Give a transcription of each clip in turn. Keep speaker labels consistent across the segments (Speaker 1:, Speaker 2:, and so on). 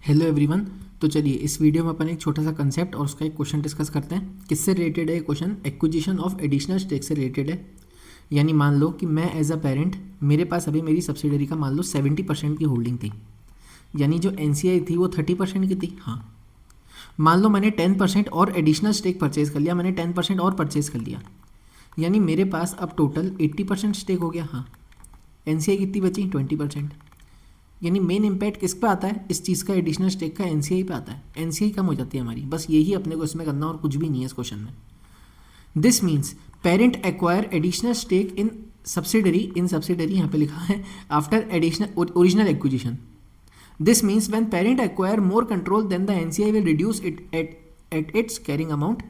Speaker 1: Hello everyone. तो चलिए इस वीडियो में अपन एक छोटा सा कंसेप्ट और उसका एक क्वेश्चन डिस्कस करते हैं। किससे रिलेटेड है ये question? Acquisition of additional stake से रिलेटेड है। यानी मान लो कि मैं एज अ पेरेंट, मेरे पास अभी मेरी सब्सिडरी का मान लो 70% की होल्डिंग थी, यानी जो एनसीआई थी वो 30% की थी। हाँ, मान लो मैंने 10% और एडिशनल स्टेक परचेज कर लिया, मैंने 10% और परचेज कर लिया, यानी मेरे पास अब टोटल 80% स्टेक हो गया। हाँ, एनसीआई कितनी बची? 20%। यानी मेन इम्पैक्ट किस पे आता है इस चीज़ का? एडिशनल स्टेक का एनसीआई पे आता है। एनसीआई कम हो जाती है हमारी, बस यही अपने को इसमें करना और कुछ भी नहीं है इस क्वेश्चन में। This means parent acquire additional stake in subsidiary यहाँ पे लिखा है after additional original acquisition. This means when parent acquire more control then the NCI will reduce it at its carrying amount.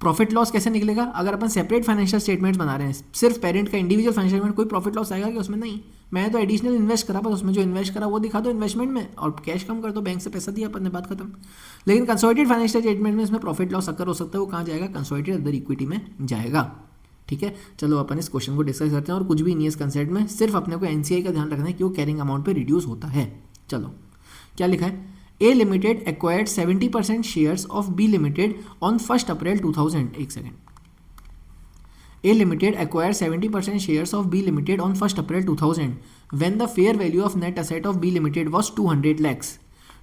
Speaker 1: Profit loss कैसे निकलेगा? अगर अपन separate financial statements बना रहे हैं, सिर्फ पेरेंट का इंडिविजुअल फाइनेंशियल स्टेटमेंट, कोई प्रॉफिट लॉस आएगा कि उसमें? नहीं। मैं तो एडिशनल इन्वेस्ट करा, बस उसमें जो इन्वेस्ट करा वो दिखा दो इन्वेस्टमेंट में, और कैश कम कर दो, बैंक से पैसा दिया अपन ने, बात खत्म। लेकिन कंसोलिडेटेड फाइनेंशियल स्टेटमेंट में इसमें प्रॉफिट लॉस अकर हो सकता है, वो कहाँ जाएगा? कंसोलिडेटेड अदर इक्विटी में जाएगा। ठीक है, चलो अपन इस क्वेश्चन को डिस्कस करते हैं। और कुछ भी नहीं है इस कंसेप्ट में, सिर्फ अपने को एनसीआई का ध्यान रखना है कि वो कैरिंग अमाउंट पे रिड्यूस होता है। चलो क्या लिखा है? A Limited acquired 70% shares of B Limited on 1st April 2000. एक second. A Limited acquired 70% shares of B Limited on 1st April 2000 when the fair value of net asset of B Limited was 200 lakhs.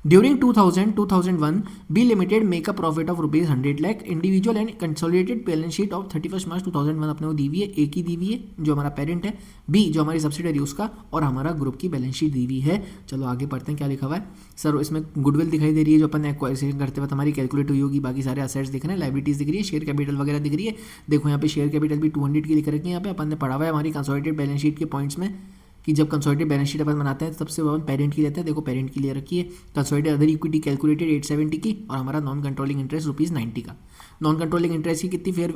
Speaker 1: During 2000-2001, B Limited make a profit of rupees 100 lakh. Individual and consolidated balance sheet of 31st March 2001 अपने को दी हुई है। ए की दी हुई है जो हमारा parent है, बी जो हमारी सब्सिडरी उसका, और हमारा ग्रुप की बैलेंस शीट दी हुई है। चलो आगे पढ़ते हैं क्या लिखा हुआ है। सर इसमें गुडविल दिखाई दे रही है जो अपन एक्वाजिशन करते वक्त हमारी कैलकुलेट हुई होगी, बाकी सारे असेट्स दिख रहे हैं, लाइबिलिटीज दिख रही है, शेयर कैपिटल वगैरह दिख रही है। देखो यहाँ पे शेयर कैपिटल भी 200 की लिख रखी है। यहाँ पे अपन ने पढ़ा हुआ है हमारी कंसोलिडेटेड बैलेंस शीट के पॉइंट्स में कि जब कंसोलिडेटेड बैलेंस शीट अपन बनाते हैं सबसे अपन पेरेंट की लेते हैं। देखो पेरेंट की ले रखी है कंसोलिडेटेड अदर इक्विटी कैलकुलेटेड 870 की, और हमारा नॉन कंट्रोलिंग इंटरेस्ट ₹90 का। नॉन कंट्रोलिंग इंटरेस्ट की कितनी फेयर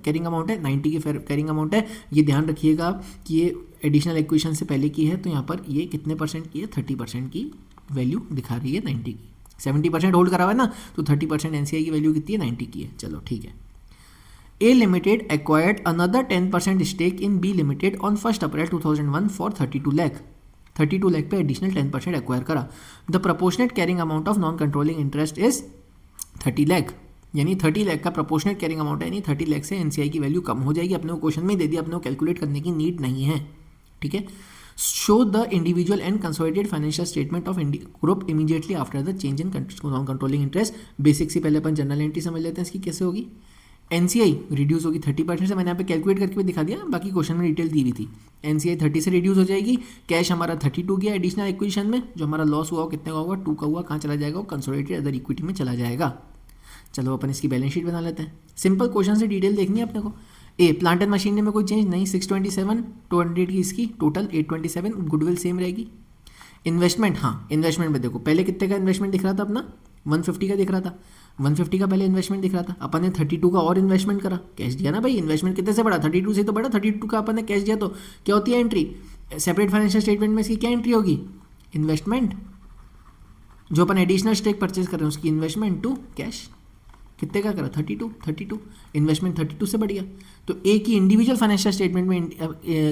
Speaker 1: कैरिंग अमाउंट है? 90 की फेयर कैरिंग अमाउंट है। ये ध्यान रखिएगा कि ये एडिशनल एक्विजिशन से पहले की है, तो यहाँ पर ये कितने परसेंट की है? 30% की वैल्यू दिखा रही है 90 की। 70% होल्ड करा हुआ है ना, तो 30% एनसीआई की वैल्यू कितनी है? 90 की है। चलो ठीक है। A Limited acquired another 10% stake in B Limited on 1st April 2001 for 32 lakh. 32 lakh पे एडिशनल 10% एक्वायर करा। The proportionate carrying amount of non controlling interest is 30 lakh, यानी 30 लाख का प्रपोर्शनेट कैरिंग अमाउंट है, यानी 30 लाख से एनसीआई की वैल्यू कम हो जाएगी। अपने को क्वेश्चन में दे दिया, अपने को कैलकुलेट करने की नीड नहीं है। ठीक है। Show the individual and consolidated financial statement of group immediately after the change in non controlling interest. Basic से पहले अपन जनरल एंट्री समझ लेते हैं इसकी कैसे होगी। एनसीआई रिड्यूस होगी 30% से, मैंने यहाँ पे कैलकुलेट करके भी दिखा दिया, बाकी क्वेश्चन में डिटेल दी हुई थी। एनसीआई 30 से रिड्यूस हो जाएगी, कैश हमारा 32 गया एडिशनल एक्विजिशन में, जो हमारा लॉस हुआ वो कितने का होगा? 2 का हुआ, कहाँ चला जाएगा? वो कंसोलिडेटेड अदर इक्विटी में चला जाएगा। चलो अपन इसकी बैलेंस शीट बना लेते हैं। सिंपल क्वेश्चन से डिटेल देखनी है अपने को। ए प्लांट एंड मशीनरी में कोई चेंज नहीं, 627, 200 की इसकी टोटल 827, गुडविल सेम रहेगी। इन्वेस्टमेंट, हाँ इन्वेस्टमेंट में देखो पहले कितने का इन्वेस्टमेंट दिख रहा था अपना? 150 का दिख रहा था। 150 का पहले इन्वेस्टमेंट दिख रहा था, अपन ने 32 का और इन्वेस्टमेंट करा, कैश दिया ना भाई। इन्वेस्टमेंट कितने से बढ़ा? 32 से तो बढ़ा। 32 का अपन ने कैश दिया, तो क्या होती है एंट्री? सेपरेट फाइनेंशियल स्टेटमेंट में इसकी क्या एंट्री होगी? इन्वेस्टमेंट, जो अपन एडिशनल स्टेक परचेज कर रहे हैं उसकी इन्वेस्टमेंट टू कैश। कितने का करा? 32। इन्वेस्टमेंट 32 से बढ़ गया, तो ए की इंडिविजुअल फाइनेंशियल स्टेटमेंट में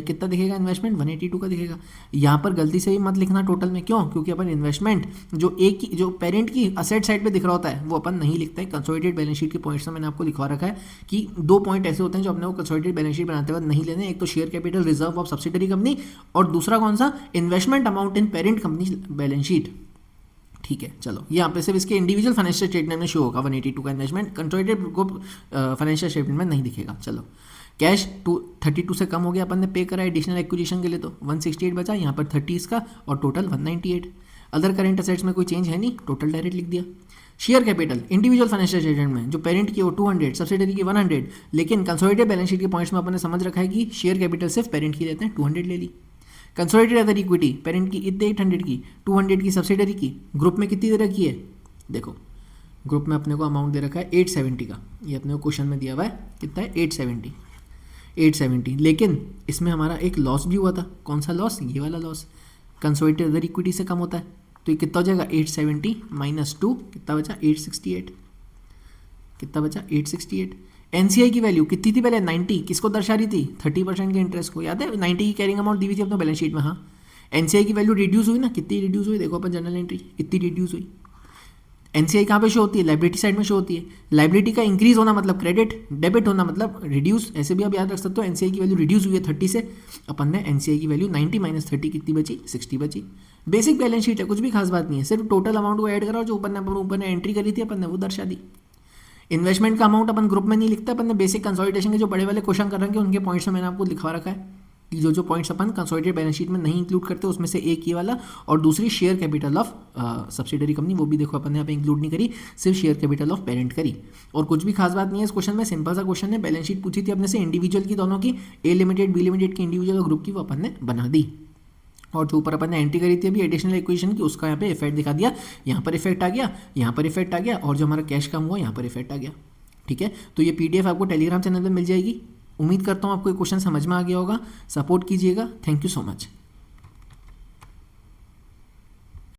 Speaker 1: कितना दिखेगा? इन्वेस्टमेंट 182 का दिखेगा। यहाँ पर गलती से भी मत लिखना टोटल में, क्यों? क्योंकि अपन इन्वेस्टमेंट जो ए की, जो पेरेंट की असेट साइड पे दिख रहा होता है वो अपन नहीं लिखते हैं। कंसोलिडेटेड बैलेंस शीट के पॉइंट्स में मैंने आपको लिखवा रखा है कि 2 पॉइंट ऐसे होते हैं जो अपने को कंसोलिडेटेड बैलेंस शीट बनाते वक्त नहीं लेने। एक तो share capital reserve of subsidiary company, और दूसरा कौन सा? Investment amount in parent company balance sheet. ठीक है, चलो यहाँ पे सिर्फ इसके इंडिविजुअल फाइनेंशियल स्टेटमेंट में शो होगा 182 का investment, consolidated group financial statement में नहीं दिखेगा। चलो कैश 32 से कम हो गया, अपन ने पे करा एडिशनल एक्विजिशन के लिए, तो 168 बचा, यहाँ पर 30 का और टोटल 198। अदर करेंट असेट्स में कोई चेंज है नहीं, टोटल डायरेक्ट लिख दिया। Share capital individual financial statement में जो पेरेंट की वो 200, सब्सिडरी की 100, लेकिन कंसोलिडेटेड बैलेंस शीट के पॉइंट्स में अपन ने समझ रखा है कि शेयर कैपिटल सिर्फ पेरेंट की लेते हैं, 200 ले ली। कंसोलिडेटेड अदर इक्विटी पेरेंट की इतने 800 की, 200 की सब्सिडरी की, ग्रुप में कितनी दे रखी है? देखो ग्रुप में अपने को अमाउंट दे रखा है 870 का, ये अपने को क्वेश्चन में दिया हुआ है कितना है? 870। लेकिन इसमें हमारा एक लॉस भी हुआ था। कौन सा लॉस? ये वाला लॉस कंसोलिडेटेड अदर इक्विटी से कम होता है, तो ये कितना हो जाएगा? 870 - 2 कितना बचा? 868। कितना बचा? 868। एनसीआई की वैल्यू कितनी थी पहले? 90। किसको दर्शा रही थी? 30% के इंटरेस्ट को। याद है 90 की कैरिंग अमाउंट दी हुई थी अपने बैलेंस शीट में। हाँ, एनसीआई की वैल्यू रिड्यूस हुई ना, कितनी रिड्यूस हुई देखो अपन जनरल एंट्री कितनी रिड्यूस हुई। एनसीआई कहाँ पे शो होती है, लाइबिलिटी साइड में शो होती है। लाइबिलिटी का इंक्रीज होना मतलब क्रेडिट, डेबिट होना मतलब रिड्यूस, ऐसे भी आप याद रख सकते हो। एनसीआई की वैल्यू रिड्यूस हुई है 30 से, अपन ने एनसीआई की वैल्यू 90 माइनस 30 कितनी बची, 60 बची। बेसिक बैलेंस शीट है, कुछ भी खास बात नहीं है, सिर्फ टोटल अमाउंट को ऐड करा, जो ऊपर ने एंट्री करी थी अपन ने वो दर्शा दी। इन्वेस्टमेंट का अमाउंट अपन ग्रुप में नहीं लिखता, अपन ने बेसिक कंसोलिडेशन के जो बड़े वाले क्वेश्चन कर रखे हैं उनके पॉइंट्स में मैंने आपको लिखवा रखा है कि जो जो पॉइंट्स अपन कंसोलिडेटेड बैलेंस शीट में नहीं इंक्लूड करते उसमें से एक ये वाला और दूसरी share capital of subsidiary company, वो भी देखो अपन ने यहाँ पे इंक्लूड नहीं करी, सिर्फ शेयर कैपिटल ऑफ पेरेंट करी। और कुछ भी खास बात नहीं है इस क्वेश्चन में, सिंपल सा क्वेश्चन है। बैलेंस शीट पूछी थी अपने से इंडिविजुअल की दोनों की, ए लिमिटेड बी लिमिटेड की इंडिविजुअल और ग्रुप की, वो अपन ने बना दी। और जो ऊपर अपन ने एंट्री करी थी अभी एडिशनल इक्वेशन की, उसका यहाँ पे इफेक्ट दिखा दिया, यहाँ पर इफेक्ट आ गया, यहाँ पर इफेक्ट आ गया, और जो हमारा कैश कम हुआ यहाँ पर इफेक्ट आ गया। ठीक है, तो ये पीडीएफ आपको टेलीग्राम चैनल पे मिल जाएगी। उम्मीद करता हूँ आपको ये क्वेश्चन समझ में आ गया होगा। सपोर्ट कीजिएगा। Thank you so much.